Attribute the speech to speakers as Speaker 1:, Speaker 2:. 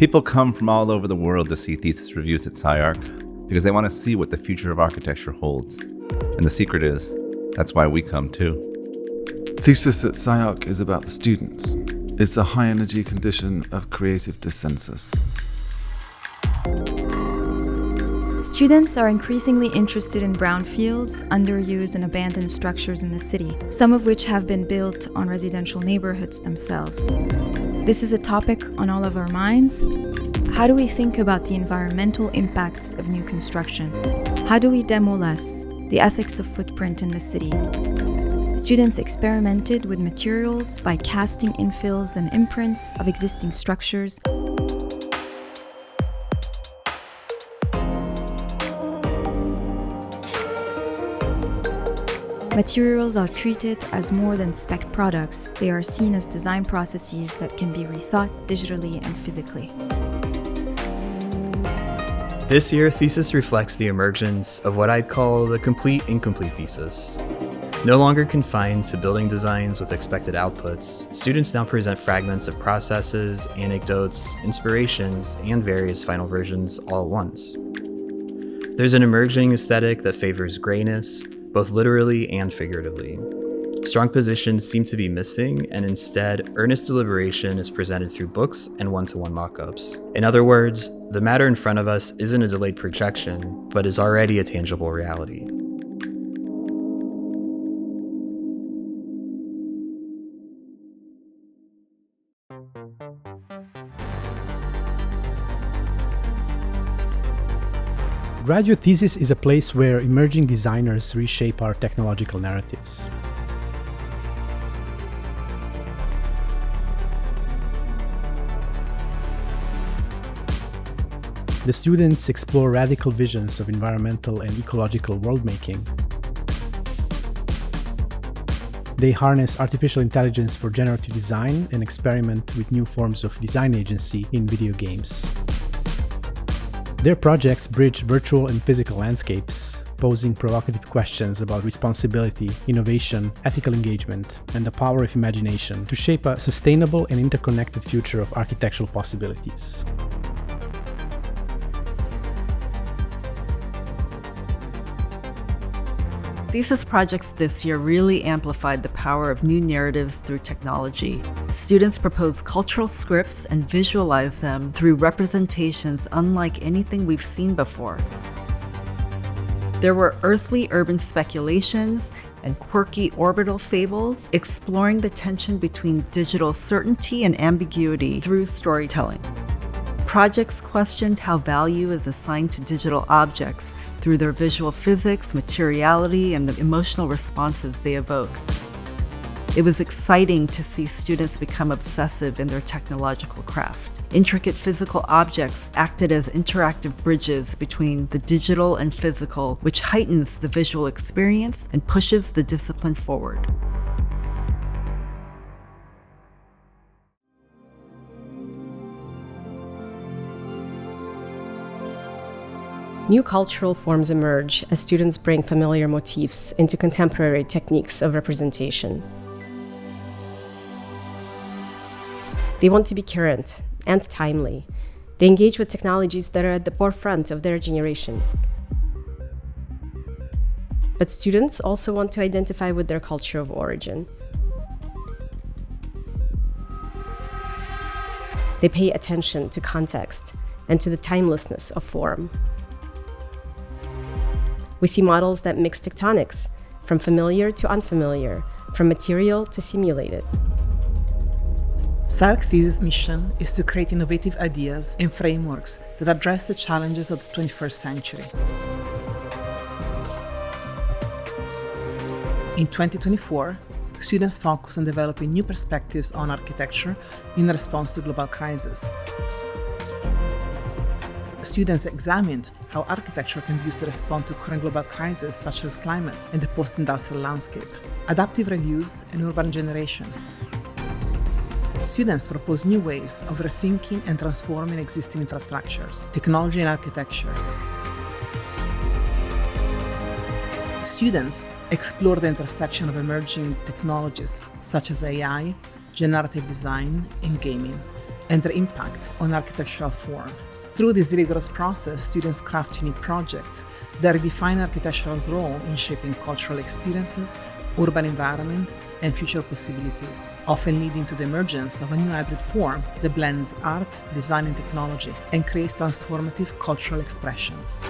Speaker 1: People come from all over the world to see thesis reviews at SCI-Arc because they want to see what the future of architecture holds. And the secret is, that's why we come too.
Speaker 2: Thesis at SCI-Arc is about the students. It's a high-energy condition of creative dissensus.
Speaker 3: Students are increasingly interested in brownfields, underused and abandoned structures in the city, some of which have been built on residential neighborhoods themselves. This is a topic on all of our minds. How do we think about the environmental impacts of new construction? How do we demo less? The ethics of footprint in the city. Students experimented with materials by casting infills and imprints of existing structures. Materials are treated as more than spec products. They are seen as design processes that can be rethought digitally and physically.
Speaker 4: This year, thesis reflects the emergence of what I'd call the complete incomplete thesis. No longer confined to building designs with expected outputs, students now present fragments of processes, anecdotes, inspirations, and various final versions all at once. There's an emerging aesthetic that favors grayness, both literally and figuratively. Strong positions seem to be missing, and instead, earnest deliberation is presented through books and one-to-one mock-ups. In other words, the matter in front of us isn't a delayed projection, but is already a tangible reality.
Speaker 5: Graduate Thesis is a place where emerging designers reshape our technological narratives. The students explore radical visions of environmental and ecological world-making. They harness artificial intelligence for generative design and experiment with new forms of design agency in video games. Their projects bridge virtual and physical landscapes, posing provocative questions about responsibility, innovation, ethical engagement, and the power of imagination to shape a sustainable and interconnected future of architectural possibilities.
Speaker 6: Thesis projects this year really amplified the power of new narratives through technology. Students proposed cultural scripts and visualized them through representations unlike anything we've seen before. There were earthly urban speculations and quirky orbital fables, exploring the tension between digital certainty and ambiguity through storytelling. Projects questioned how value is assigned to digital objects through their visual physics, materiality, and the emotional responses they evoke. It was exciting to see students become obsessive in their technological craft. Intricate physical objects acted as interactive bridges between the digital and physical, which heightens the visual experience and pushes the discipline forward.
Speaker 7: New cultural forms emerge as students bring familiar motifs into contemporary techniques of representation. They want to be current and timely. They engage with technologies that are at the forefront of their generation. But students also want to identify with their culture of origin. They pay attention to context and to the timelessness of form. We see models that mix tectonics, from familiar to unfamiliar, from material to simulated.
Speaker 8: SCI-Arc Thesis' mission is to create innovative ideas and frameworks that address the challenges of the 21st century. In 2024, students focus on developing new perspectives on architecture in response to global crisis. Students examined how architecture can be used to respond to current global crises such as climate and the post-industrial landscape, adaptive reuse, and urban regeneration. Students propose new ways of rethinking and transforming existing infrastructures, technology and architecture. Students explore the intersection of emerging technologies such as AI, generative design, and gaming, and their impact on architectural form. Through this rigorous process, students craft unique projects that redefine architectural's role in shaping cultural experiences, urban environment, and future possibilities, often leading to the emergence of a new hybrid form that blends art, design, and technology, and creates transformative cultural expressions.